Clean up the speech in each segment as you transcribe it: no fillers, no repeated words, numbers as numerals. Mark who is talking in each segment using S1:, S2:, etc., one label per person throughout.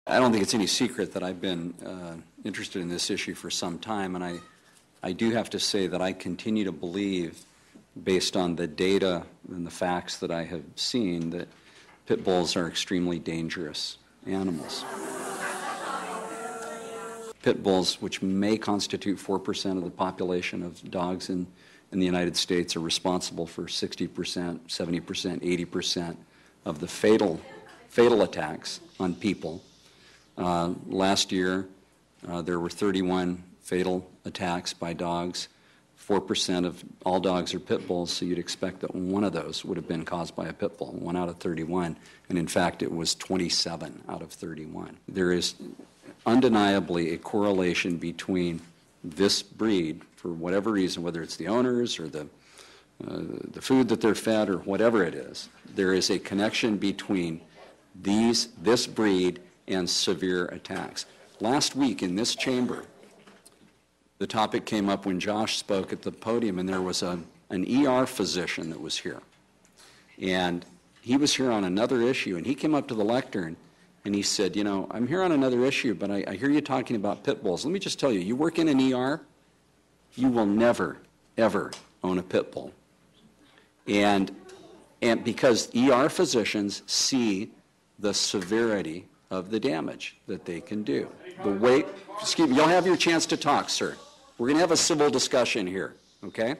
S1: I don't think it's any secret that I've been interested in this issue for some time, and I do have to say that I continue to believe, based on the data and the facts that I have seen, that pit bulls are extremely dangerous animals. Pit bulls, which may constitute 4% of the population of dogs in the United States, are responsible for 60%, 70%, 80% of the fatal attacks on people. Last year, there were 31 fatal attacks by dogs. 4% of all dogs are pit bulls, so you'd expect that one of those would have been caused by a pit bull, 1 out of 31, and in fact it was 27 out of 31. There is undeniably a correlation between this breed, for whatever reason, whether it's the owners or the food that they're fed or whatever it is, there is a connection between this breed and severe attacks. Last week in this chamber, the topic came up when Josh spoke at the podium, and there was an ER physician that was here. And he was here on another issue, and he came up to the lectern and he said, you know, I'm here on another issue, but I hear you talking about pit bulls. Let me just tell you, you work in an ER, you will never, ever own a pit bull. And because ER physicians see the severity of the damage that they can do. The weight, excuse me, you'll have your chance to talk, sir. We're going to have a civil discussion here, okay?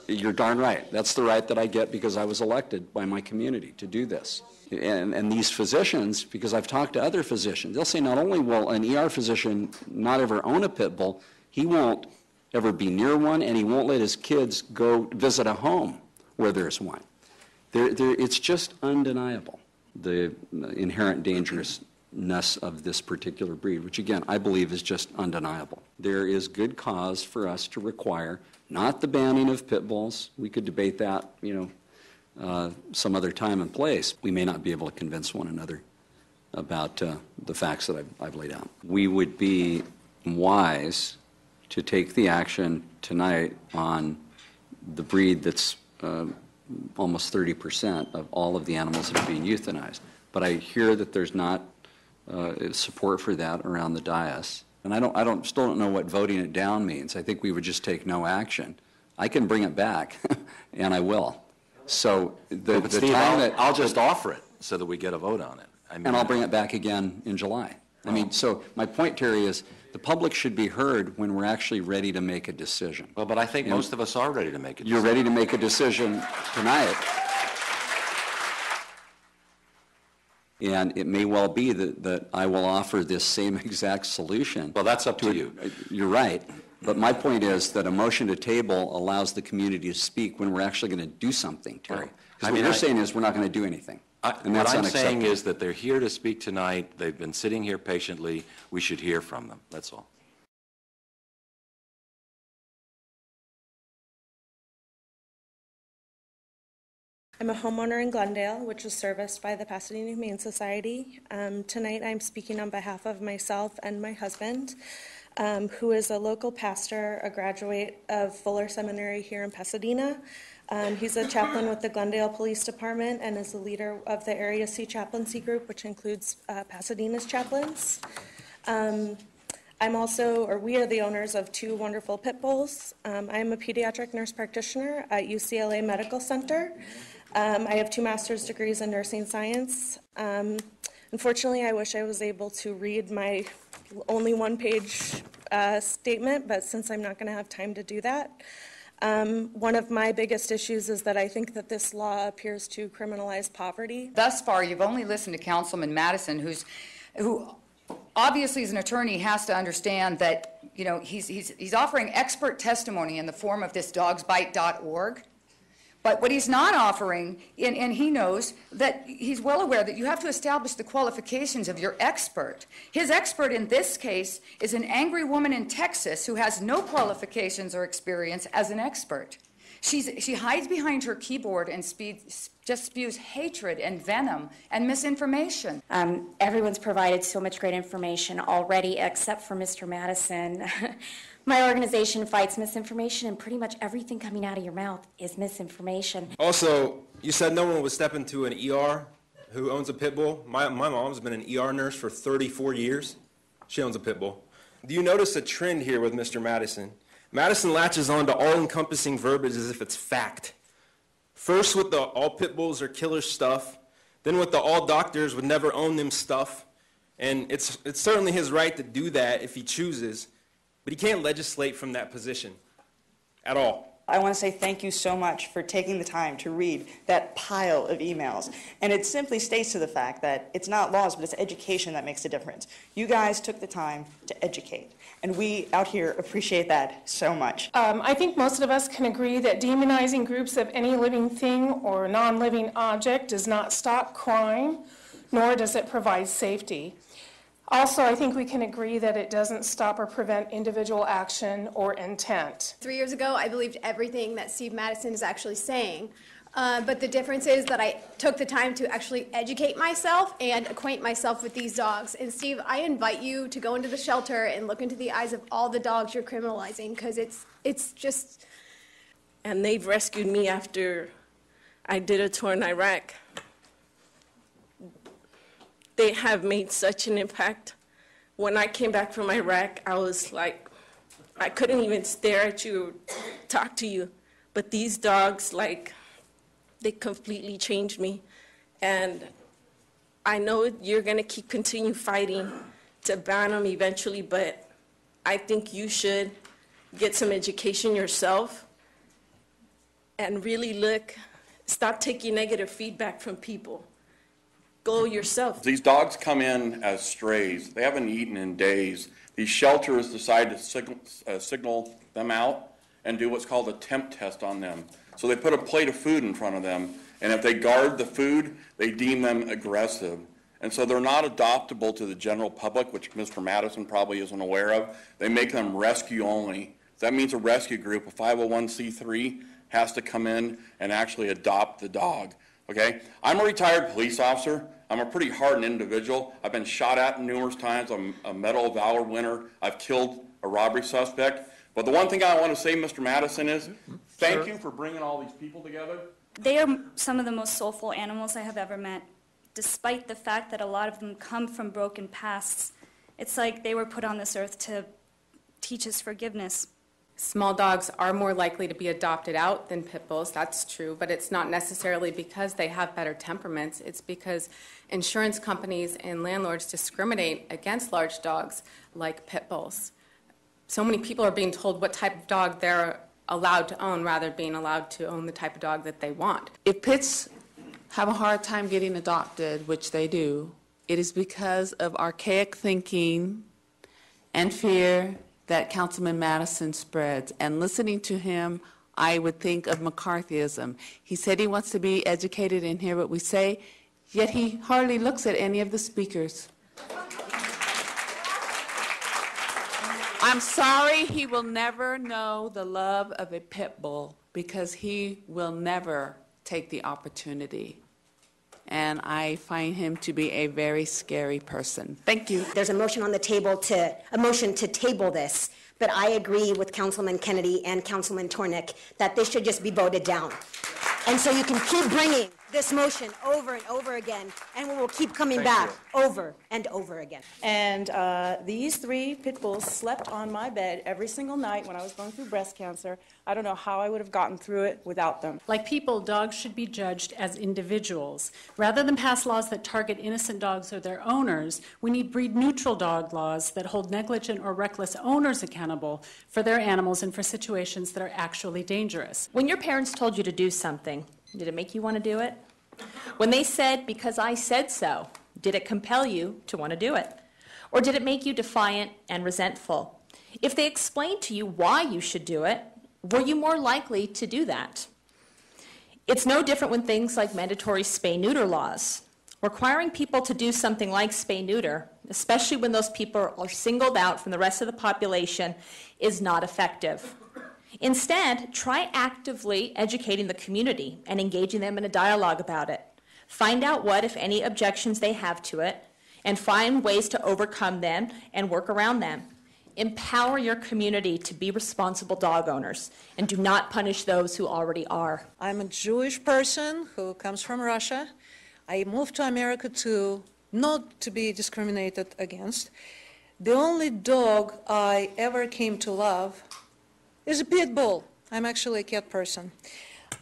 S1: You're darn right. That's the right that I get because I was elected by my community to do this. And these physicians, because I've talked to other physicians, they'll say not only will an ER physician not ever own a pit bull, he won't ever be near one, and he won't let his kids go visit a home where there's one. It's just undeniable, the inherent dangerousness of this particular breed, which again, I believe is just undeniable. There is good cause for us to require not the banning of pit bulls. We could debate that, some other time and place. We may not be able to convince one another about the facts that I've laid out. We would be wise to take the action tonight on the breed that's almost 30% of all of the animals that are being euthanized. But I hear that there's not support for that around the dais. And I still don't know what voting it down means. I think we would just take no action. I can bring it back, and I will. So
S2: Steve, I'll just offer it so that we get a vote on it.
S1: And I'll bring it back again in July. I mean, so my point, Terry, is the public should be heard when we're actually ready to make a decision.
S2: Well, but I think most of us are ready to make a decision.
S1: You're ready to make a decision tonight. And it may well be that I will offer this same exact solution.
S2: Well, that's up to you.
S1: You're right. But my point is that a motion to table allows the community to speak when we're actually going to do something, Terry. Because what you're saying is we're not going to do anything.
S2: And what I'm saying is that they're here to speak tonight. They've been sitting here patiently. We should hear from them. That's all.
S3: I'm a homeowner in Glendale, which is serviced by the Pasadena Humane Society. Tonight I'm speaking on behalf of myself and my husband, who is a local pastor, a graduate of Fuller Seminary here in Pasadena. He's a chaplain with the Glendale Police Department and is the leader of the Area C Chaplaincy Group, which includes Pasadena's chaplains. We are the owners of 2 wonderful pit bulls. I'm a pediatric nurse practitioner at UCLA Medical Center. I have 2 master's degrees in nursing science. Unfortunately, I wish I was able to read my only 1-page statement, but since I'm not going to have time to do that, one of my biggest issues is that I think that this law appears to criminalize poverty.
S4: Thus far, you've only listened to Councilman Madison, who obviously as an attorney has to understand that, he's offering expert testimony in the form of this dogsbite.org. But what he's not offering, and he knows that he's well aware that you have to establish the qualifications of your expert. His expert in this case is an angry woman in Texas who has no qualifications or experience as an expert. She hides behind her keyboard and just spews hatred and venom and misinformation.
S5: Everyone's provided so much great information already except for Mr. Madison. My organization fights misinformation, and pretty much everything coming out of your mouth is misinformation.
S6: Also, you said no one would step into an ER who owns a pit bull. My mom's been an ER nurse for 34 years. She owns a pit bull. Do you notice a trend here with Mr. Madison? Madison latches on to all-encompassing verbiage as if it's fact. First with the all pit bulls are killer stuff, then with the all doctors would never own them stuff. And it's certainly his right to do that if he chooses, but he can't legislate from that position at all.
S7: I want to say thank you so much for taking the time to read that pile of emails. And it simply states to the fact that it's not laws, but it's education that makes a difference. You guys took the time to educate, and we out here appreciate that so much.
S8: I think most of us can agree that demonizing groups of any living thing or non-living object does not stop crime, nor does it provide safety. Also, I think we can agree that it doesn't stop or prevent individual action or intent.
S9: 3 years ago, I believed everything that Steve Madison is actually saying. But the difference is that I took the time to actually educate myself and acquaint myself with these dogs. And Steve, I invite you to go into the shelter and look into the eyes of all the dogs you're criminalizing, because it's just...
S10: And they've rescued me after I did a tour in Iraq. They have made such an impact. When I came back from Iraq, I was like, I couldn't even stare at you, talk to you. But these dogs, like, they completely changed me. And I know you're gonna continue fighting to ban them eventually, but I think you should get some education yourself and really stop taking negative feedback from people. Go yourself.
S11: These dogs come in as strays. They haven't eaten in days. These shelters decide to signal them out and do what's called a temp test on them. So they put a plate of food in front of them, and if they guard the food, they deem them aggressive. And so they're not adoptable to the general public, which Mr. Madison probably isn't aware of. They make them rescue only. That means a rescue group, a 501c3, has to come in and actually adopt the dog. Okay? I'm a retired police officer. I'm a pretty hardened individual. I've been shot at numerous times. I'm a Medal of Valor winner. I've killed a robbery suspect. But the one thing I want to say, Mr. Madison, is thank you for bringing all these people together.
S12: They are some of the most soulful animals I have ever met, despite the fact that a lot of them come from broken pasts. It's like they were put on this earth to teach us forgiveness.
S13: Small dogs are more likely to be adopted out than pit bulls, that's true, but it's not necessarily because they have better temperaments. It's because insurance companies and landlords discriminate against large dogs like pit bulls. So many people are being told what type of dog they're allowed to own rather than being allowed to own the type of dog that they want.
S14: If pits have a hard time getting adopted, which they do, it is because of archaic thinking and fear that Councilman Madison spreads. And listening to him, I would think of McCarthyism. He said he wants to be educated and hear what we say, yet he hardly looks at any of the speakers. I'm sorry, he will never know the love of a pit bull because he will never take the opportunity. And I find him to be a very scary person. Thank you.
S15: There's a motion on the table to table this, but I agree with Councilman Kennedy and Councilman Tornick that this should just be voted down. And so you can keep bringing this motion over and over again, and we will keep coming back over and over again.
S16: And these 3 pit bulls slept on my bed every single night when I was going through breast cancer. I don't know how I would have gotten through it without them.
S17: Like people, dogs should be judged as individuals. Rather than pass laws that target innocent dogs or their owners, we need breed-neutral dog laws that hold negligent or reckless owners accountable for their animals and for situations that are actually dangerous.
S18: When your parents told you to do something, did it make you want to do it? When they said, "Because I said so," did it compel you to want to do it? Or did it make you defiant and resentful? If they explained to you why you should do it, were you more likely to do that? It's no different when things like mandatory spay-neuter laws. Requiring people to do something like spay-neuter, especially when those people are singled out from the rest of the population, is not effective. Instead, try actively educating the community and engaging them in a dialogue about it. Find out what, if any, objections they have to it, and find ways to overcome them and work around them. Empower your community to be responsible dog owners, and do not punish those who already are.
S19: I'm a Jewish person who comes from Russia. I moved to America too, not to be discriminated against. The only dog I ever came to love is a pit bull. I'm actually a cat person.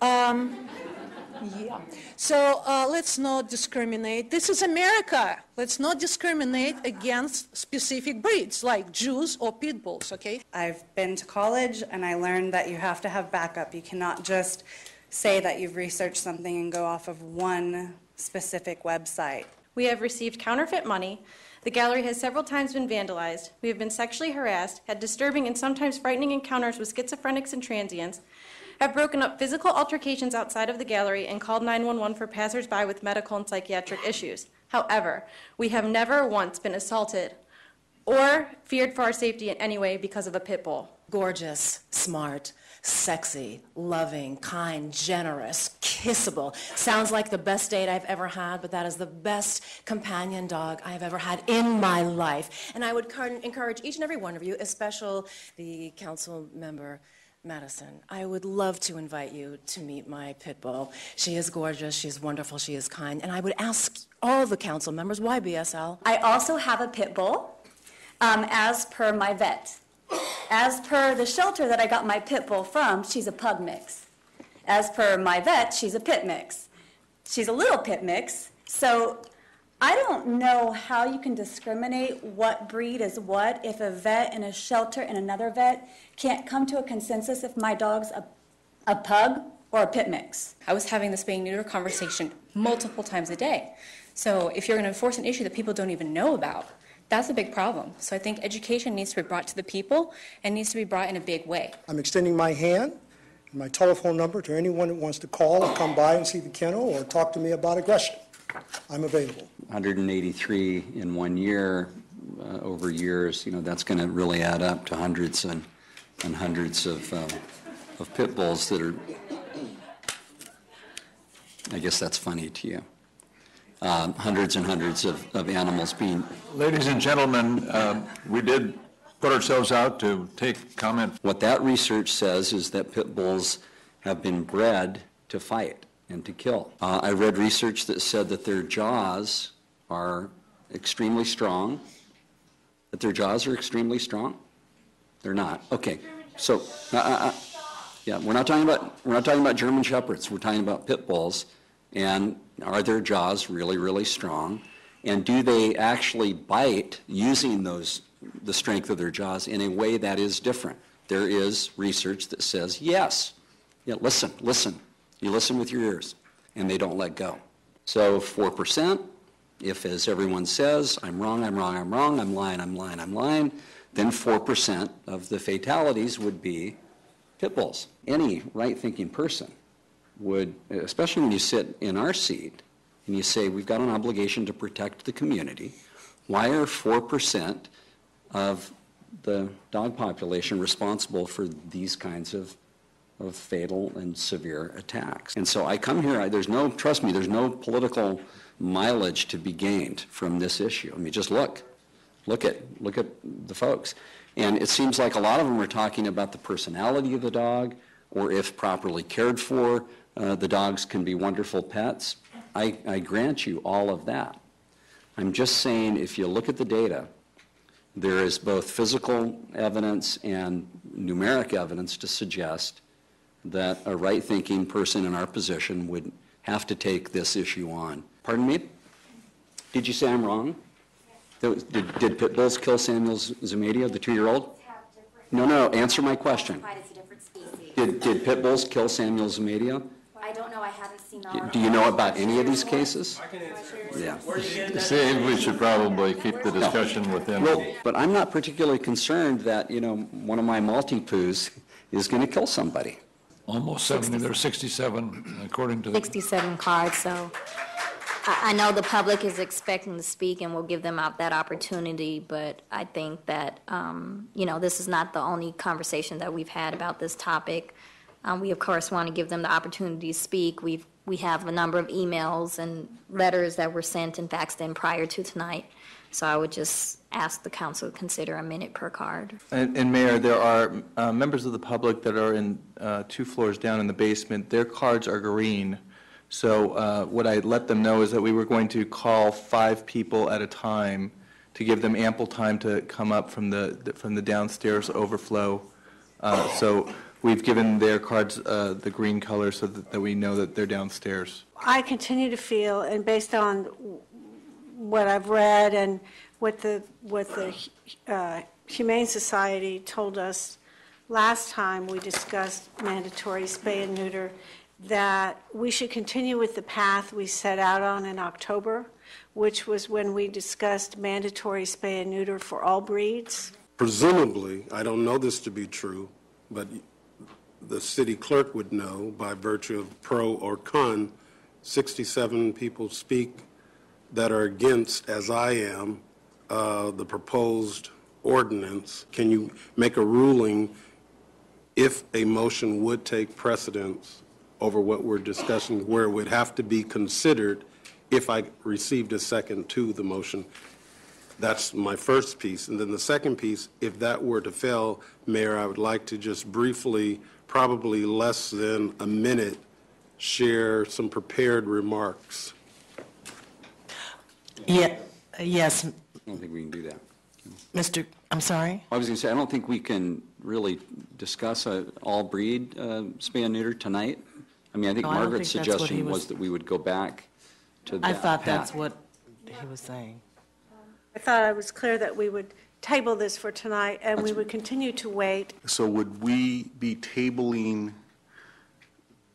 S19: Yeah. So let's not discriminate. This is America. Let's not discriminate against specific breeds like Jews or pit bulls, okay?
S20: I've been to college and I learned that you have to have backup. You cannot just say that you've researched something and go off of one specific website.
S21: We have received counterfeit money. The gallery has several times been vandalized. We have been sexually harassed, had disturbing and sometimes frightening encounters with schizophrenics and transients, have broken up physical altercations outside of the gallery, and called 911 for passersby with medical and psychiatric issues. However, we have never once been assaulted or feared for our safety in any way because of a pit bull.
S22: Gorgeous, smart, sexy, loving, kind, generous, kissable. Sounds like the best date I've ever had, but that is the best companion dog I've ever had in my life. And I would encourage each and every one of you, especially the council member Madison, I would love to invite you to meet my pit bull. She is gorgeous, she is wonderful, she is kind, and I would ask all the council members, why BSL?
S23: I also have a pit bull, as per my vet. As per the shelter that I got my pit bull from, she's a pug mix. As per my vet, she's a pit mix. She's a little pit mix, so I don't know how you can discriminate what breed is what if a vet in a shelter and another vet can't come to a consensus if my dog's a pug or a pit mix.
S24: I was having this spay-neuter conversation multiple times a day. So if you're going to enforce an issue that people don't even know about, that's a big problem. So I think education needs to be brought to the people and needs to be brought in a big way.
S25: I'm extending my hand and my telephone number to anyone that wants to call or come by and see the kennel or talk to me about aggression. I'm available.
S1: 183 in 1 year, over years, that's going to really add up to hundreds and hundreds of pit bulls that are, I guess that's funny to you. Hundreds and hundreds of animals being...
S26: Ladies and gentlemen, we did put ourselves out to take comment.
S1: What that research says is that pit bulls have been bred to fight and to kill. I read research that said that their jaws are extremely strong. That their jaws are extremely strong? They're not. Okay. So, yeah, we're not talking about German Shepherds. We're talking about pit bulls. And are their jaws really, really strong? And do they actually bite using the strength of their jaws in a way that is different? There is research that says yes. Yeah, listen. You listen with your ears, and they don't let go. So 4%, if, as everyone says, I'm wrong, I'm lying, then 4% of the fatalities would be pit bulls. Any right-thinking person would, especially when you sit in our seat, and you say, we've got an obligation to protect the community, why are 4% of the dog population responsible for these kinds of fatal and severe attacks? And so I come here, trust me, there's no political mileage to be gained from this issue. I mean, just look at the folks. And it seems like a lot of them are talking about the personality of the dog, or if properly cared for, the dogs can be wonderful pets. I grant you all of that. I'm just saying, if you look at the data, there is both physical evidence and numeric evidence to suggest that a right-thinking person in our position would have to take this issue on. Pardon me? Did you say I'm wrong? Did pit bulls kill Samuel Zumadia, the 2-year-old? No, answer my question. Did pit bulls kill Samuel Zumadia?
S5: I don't know, I haven't seen all.
S1: Do you know about any of these cases? Yeah.
S26: Steve, we should probably keep the discussion within.
S1: Well, but I'm not particularly concerned that, one of my Maltipoos is going to kill somebody.
S26: Almost 70, there are 67, according to the...
S27: 67 cards, so I know the public is expecting to speak, and we'll give them out that opportunity, but I think that, this is not the only conversation that we've had about this topic. We, of course, want to give them the opportunity to speak. We have a number of emails and letters that were sent and faxed in prior to tonight, so I would just ask the council to consider a minute per card.
S28: And Mayor, there are members of the public that are in 2 floors down in the basement. Their cards are green. So what I let them know is that we were going to call 5 people at a time to give them ample time to come up from the downstairs overflow. So we've given their cards the green color so that we know that they're downstairs.
S2: I continue to feel, and based on what I've read and what the Humane Society told us last time we discussed mandatory spay and neuter, that we should continue with the path we set out on in October, which was when we discussed mandatory spay and neuter for all breeds.
S3: Presumably, I don't know this to be true, but the city clerk would know by virtue of pro or con. 67 people speak that are against, as I am, the proposed ordinance. Can you make a ruling if a motion would take precedence over what we're discussing, where it would have to be considered if I received a second to the motion? That's my first piece. And then the second piece, if that were to fail, Mayor, I would like to just briefly, probably less than a minute, share some prepared remarks.
S4: Yeah, yes.
S1: I don't think we can do that.
S4: I'm sorry?
S1: I was going to say, I don't think we can really discuss all breed spay and neuter tonight. I mean, I think Margaret's suggestion was that we would go back to that
S4: I thought
S1: path.
S4: that's what he was saying.
S2: I thought I was clear that we would table this for tonight, and we would continue to wait.
S6: So would we be tabling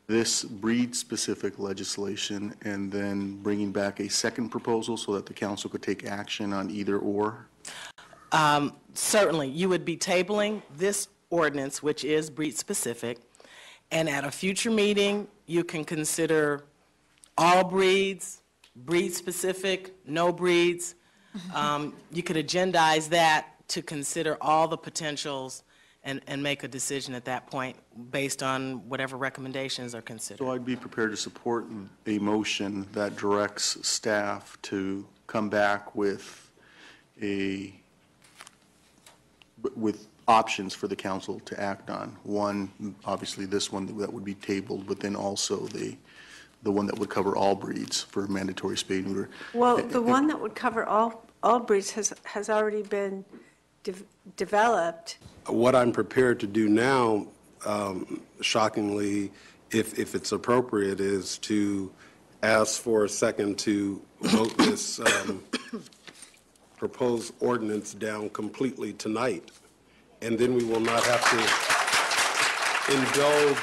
S6: this breed-specific legislation and then bringing back a second proposal so that the council could take action on either or?
S4: Certainly, you would be tabling this ordinance, which is breed-specific, and at a future meeting, you can consider all breeds, breed-specific, no breeds. You could agendize that to consider all the potentials and make a decision at that point based on whatever recommendations are considered.
S6: So I'd be prepared to support a motion that directs staff to come back with options for the council to act on. One, obviously this one that would be tabled, but then also the one that would cover all breeds for mandatory spay and neuter.
S2: Well, the one that would cover all breeds has already been developed.
S3: What I'm prepared to do now, shockingly, if it's appropriate, is to ask for a second to vote this proposed ordinance down completely tonight. And then we will not have to indulge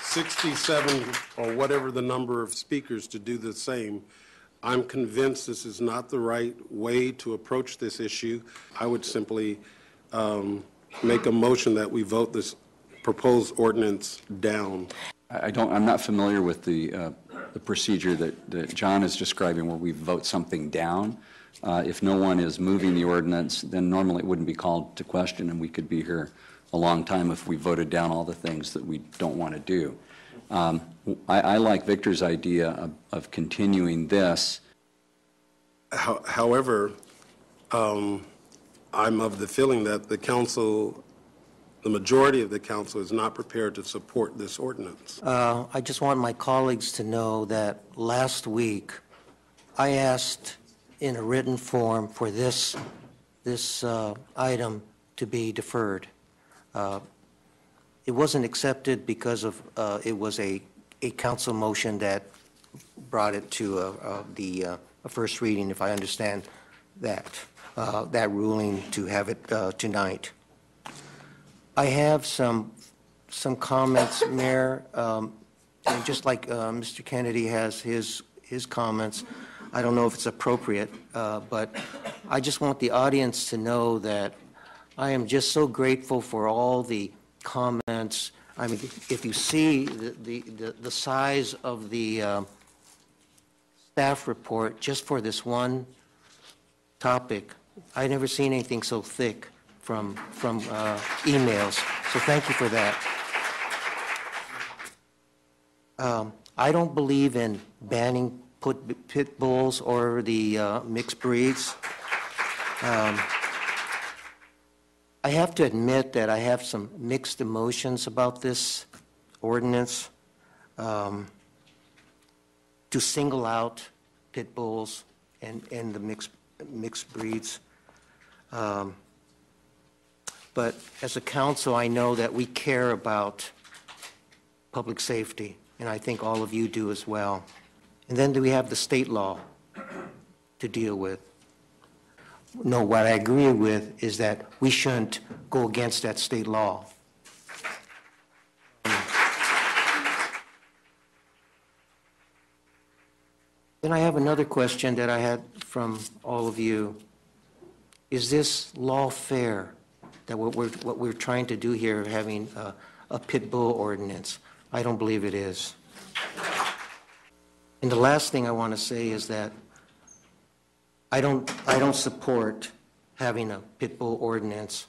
S3: 67 or whatever the number of speakers to do the same. I'm convinced this is not the right way to approach this issue. I would simply make a motion that we vote this proposed ordinance down.
S1: I'm not familiar with the procedure that John is describing where we vote something down. If no one is moving the ordinance, then normally it wouldn't be called to question, and we could be here a long time if we voted down all the things that we don't want to do. I like Victor's idea of continuing this.
S3: However, I'm of the feeling that the council, the majority of the council, is not prepared to support this ordinance.
S7: I just want my colleagues to know that last week I asked in a written form for this item to be deferred. It wasn't accepted because of it was a council motion that brought it to a first reading, if I understand that ruling to have it tonight. I have some comments, Mayor, and just like Mr. Kennedy has his comments. I don't know if it's appropriate, but I just want the audience to know that I am just so grateful for all the comments. I mean, if you see the size of the staff report just for this one topic, I've never seen anything so thick from emails. So thank you for that. I don't believe in banning pit bulls or the mixed breeds. I have to admit that I have some mixed emotions about this ordinance. to single out pit bulls and the mixed breeds. But as a council, I know that we care about public safety, and I think all of you do as well. And then do we have the state law to deal with? No, what I agree with is that we shouldn't go against that state law. Then I have another question that I had from all of you. Is this law fair, that what we're trying to do here, having a pit bull ordinance? I don't believe it is. And the last thing I want to say is that I don't support having a pit bull ordinance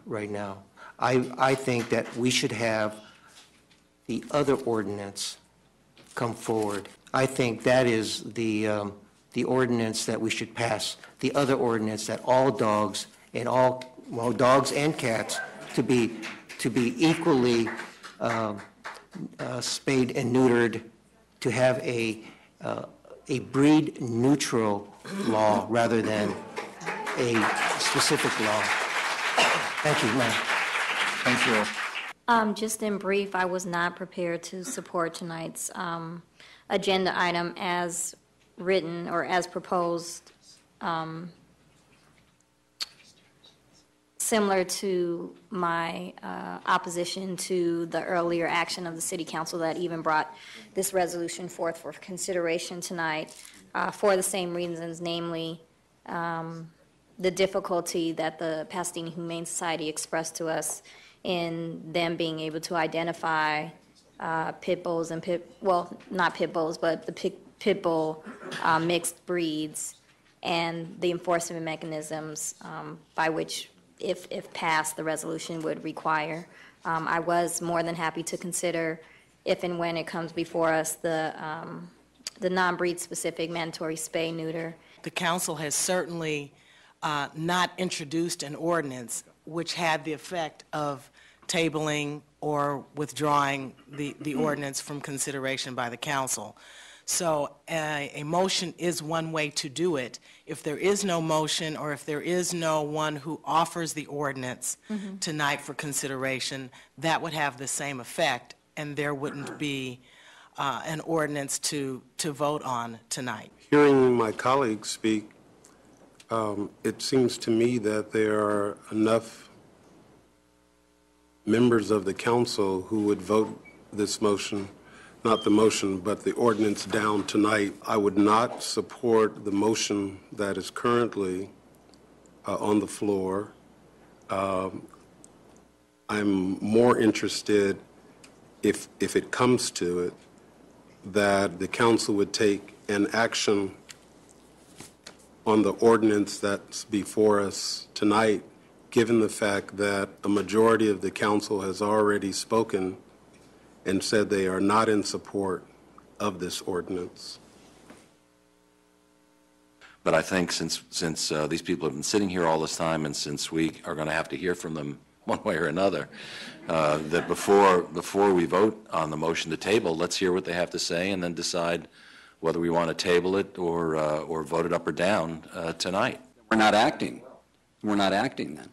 S7: right now. I think that we should have the other ordinance come forward. I think that is the ordinance that we should pass, the other ordinance that all dogs and dogs and cats to be equally spayed and neutered, to have a breed neutral law rather than a specific law. Thank you, ma'am.
S28: Thank you.
S27: Just in brief, I was not prepared to support tonight's agenda item as written or as proposed, similar to my opposition to the earlier action of the City Council that even brought this resolution forth for consideration tonight, for the same reasons, namely the difficulty that the Pasadena Humane Society expressed to us in them being able to identify pit bulls and not pit bulls, but the pit bull mixed breeds, and the enforcement mechanisms by which, if passed, the resolution would require. I was more than happy to consider, if and when it comes before us, the non-breed specific mandatory spay neuter.
S4: The council has certainly not introduced an ordinance which had the effect of tabling or withdrawing the ordinance from consideration by the council. So a motion is one way to do it. If there is no motion, or if there is no one who offers the ordinance tonight for consideration, that would have the same effect, and there wouldn't be an ordinance to vote on tonight.
S3: Hearing my colleagues speak, it seems to me that there are enough members of the council who would vote this motion, not the motion, but the ordinance down tonight. I would not support the motion that is currently on the floor. I'm more interested, if it comes to it, that the council would take an action on the ordinance that's before us tonight, given the fact that a majority of the council has already spoken and said they are not in support of this ordinance.
S8: But I think since these people have been sitting here all this time, and since we are going to have to hear from them one way or another, that before we vote on the motion to table, let's hear what they have to say and then decide whether we want to table it or vote it up or down tonight.
S1: We're not acting. We're not acting then.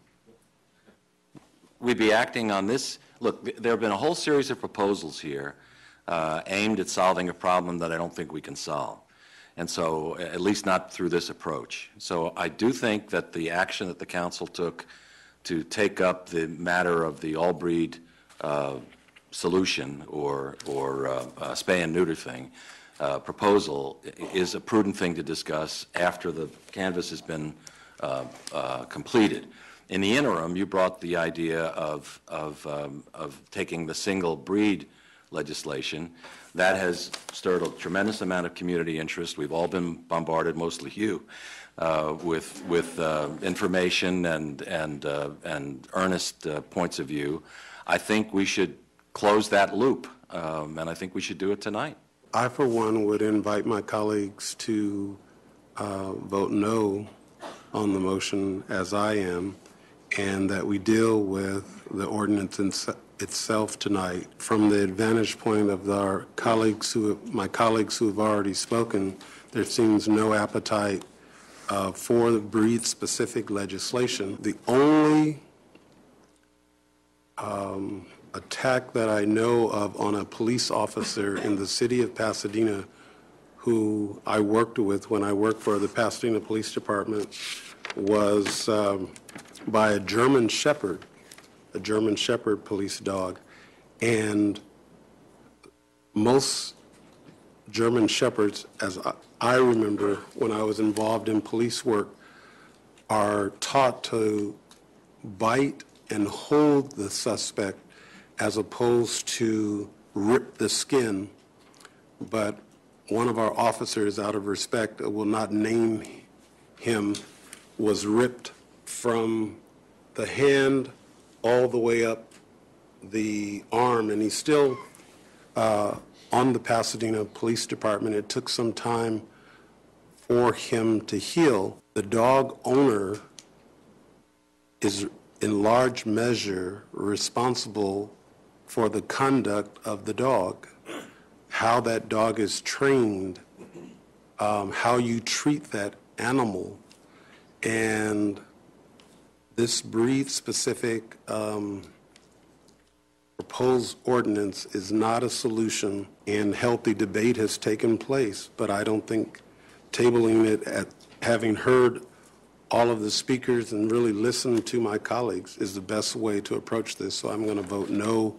S8: We'd be acting on this. Look, there have been a whole series of proposals here aimed at solving a problem that I don't think we can solve. And so, at least not through this approach. So I do think that the action that the council took to take up the matter of the all-breed solution or spay and neuter thing proposal is a prudent thing to discuss after the canvass has been completed. In the interim, you brought the idea of taking the single breed legislation. That has stirred a tremendous amount of community interest. We've all been bombarded, mostly you, with information and earnest points of view. I think we should close that loop, and I think we should do it tonight.
S3: I, for one, would invite my colleagues to vote no on the motion, as I am, and that we deal with the ordinance itself tonight. From the advantage point of my colleagues who have already spoken, there seems no appetite for the breed-specific legislation. The only attack that I know of on a police officer in the city of Pasadena who I worked with when I worked for the Pasadena Police Department was by a German Shepherd police dog. And most German Shepherds, as I remember when I was involved in police work, are taught to bite and hold the suspect as opposed to rip the skin. But one of our officers, out of respect, will not name him, was ripped from the hand all the way up the arm, and he's still on the Pasadena Police Department. It took some time for him to heal. The dog owner is in large measure responsible for the conduct of the dog, how that dog is trained, how you treat that animal. And this breed-specific proposed ordinance is not a solution, and healthy debate has taken place, but I don't think tabling it, having heard all of the speakers and really listened to my colleagues, is the best way to approach this. So I'm going to vote no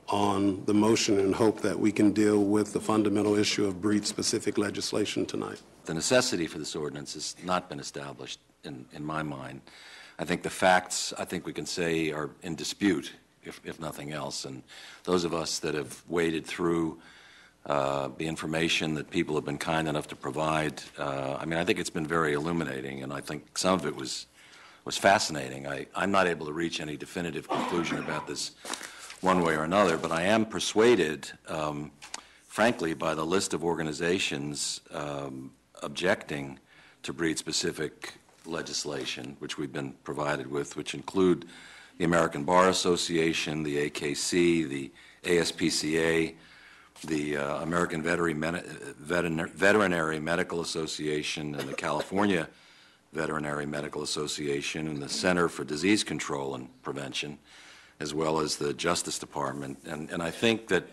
S3: on the motion and hope that we can deal with the fundamental issue of breed-specific legislation tonight.
S8: The necessity for this ordinance has not been established in my mind. I think the facts, I think we can say, are in dispute, if nothing else. And those of us that have waded through the information that people have been kind enough to provide, I think it's been very illuminating, and I think some of it was fascinating. I'm not able to reach any definitive conclusion about this one way or another, but I am persuaded, frankly, by the list of organizations objecting to breed-specific legislation, which we've been provided with, which include the American Bar Association, the AKC, the ASPCA, the American Veterinary Medical Association, and the California Veterinary Medical Association, and the Center for Disease Control and Prevention, as well as the Justice Department. And I think that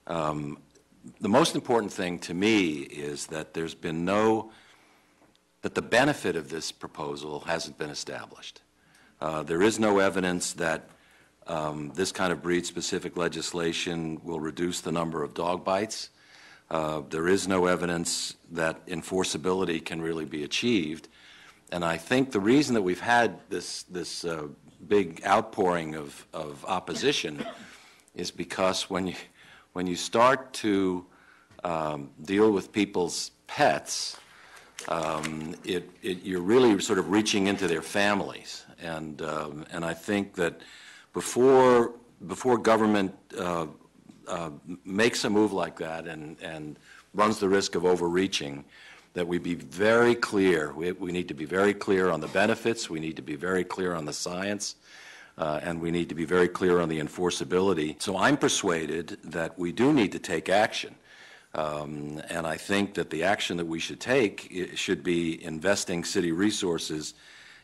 S8: the most important thing to me is that there's been that the benefit of this proposal hasn't been established. There is no evidence that this kind of breed-specific legislation will reduce the number of dog bites. There is no evidence that enforceability can really be achieved. And I think the reason that we've had this big outpouring of opposition is because when you start to deal with people's pets, you're really sort of reaching into their families. And I think that before government makes a move like that and runs the risk of overreaching, that we be very clear. We need to be very clear on the benefits. We need to be very clear on the science. And we need to be very clear on the enforceability. So I'm persuaded that we do need to take action. And I think that the action that we should take should be investing city resources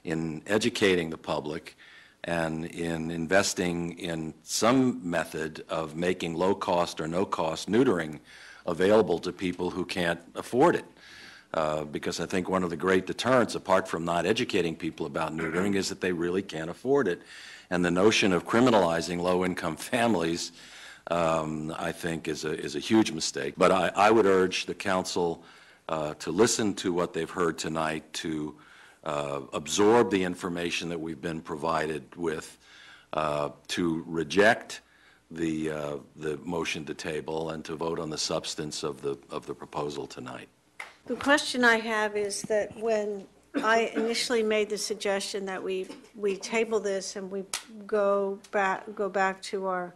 S8: in educating the public and in investing in some method of making low-cost or no-cost neutering available to people who can't afford it. Because I think one of the great deterrents, apart from not educating people about neutering, is that they really can't afford it. And the notion of criminalizing low-income families, I think, is a huge mistake. But I would urge the council to listen to what they've heard tonight, to absorb the information that we've been provided with, to reject the motion to table, and to vote on the substance of the proposal tonight.
S2: The question I have is that when I initially made the suggestion that we table this and we go back to our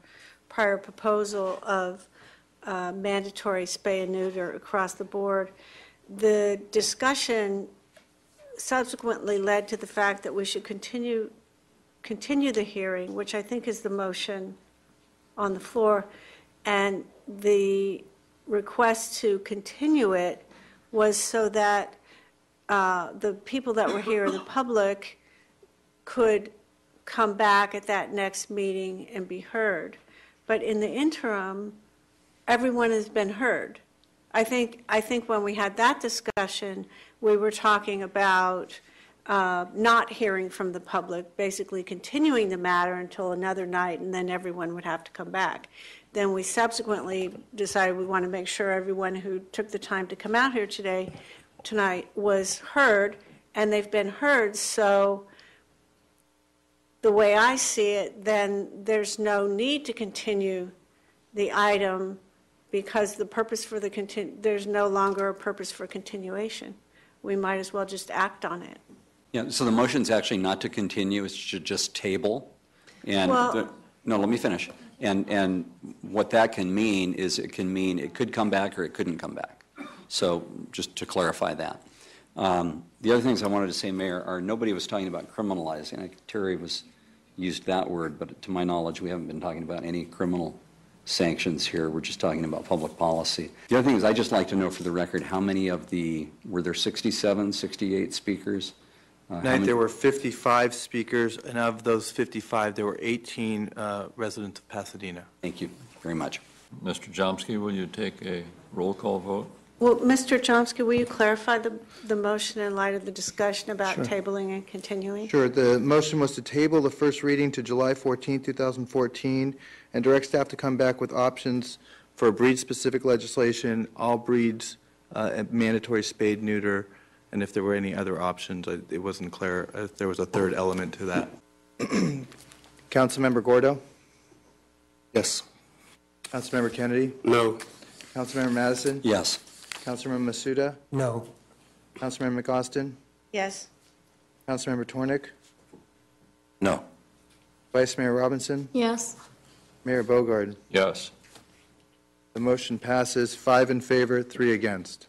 S2: prior proposal of mandatory spay and neuter across the board, the discussion subsequently led to the fact that we should continue the hearing, which I think is the motion on the floor, and the request to continue it was so that the people that were here, the public, could come back at that next meeting and be heard. But in the interim, everyone has been heard. I think when we had that discussion, we were talking about not hearing from the public, basically continuing the matter until another night, and then everyone would have to come back. Then we subsequently decided we want to make sure everyone who took the time to come out here tonight was heard, and they've been heard. So the way I see it, then there's no need to continue the item because the purpose for there's no longer a purpose for continuation. We might as well just act on it.
S1: Yeah, so the motion's actually not to continue, it's to just table. And no, let me finish. And what that can mean is it could come back or it couldn't come back. So just to clarify that. The other things I wanted to say, Mayor, are nobody was talking about criminalizing. I think Terry used that word, but to my knowledge, we haven't been talking about any criminal sanctions here. We're just talking about public policy. The other thing is I'd just like to know for the record how many of were there 67, 68 speakers?
S28: Tonight there were 55 speakers, and of those 55, there were 18 residents of Pasadena.
S1: Thank you very much.
S26: Mr. Chomsky, will you take a roll call vote?
S2: Well, Mr. Chomsky, will you clarify the motion in light of the discussion about tabling and continuing?
S9: Sure. The motion was to table the first reading to July 14, 2014, and direct staff to come back with options for breed-specific legislation, all breeds, mandatory spade, neuter, and if there were any other options. It wasn't clear if there was a third element to that. Councilmember Gordo?
S6: Yes.
S9: Councilmember Kennedy?
S3: No.
S9: Councilmember Madison?
S1: Yes.
S9: Councilmember Masuda?
S7: No.
S9: Councilmember McAustin?
S2: Yes.
S9: Councilmember Tornick?
S8: No.
S9: Vice Mayor Robinson?
S27: Yes.
S9: Mayor Bogard?
S26: Yes.
S9: The motion passes 5 in favor, 3 against.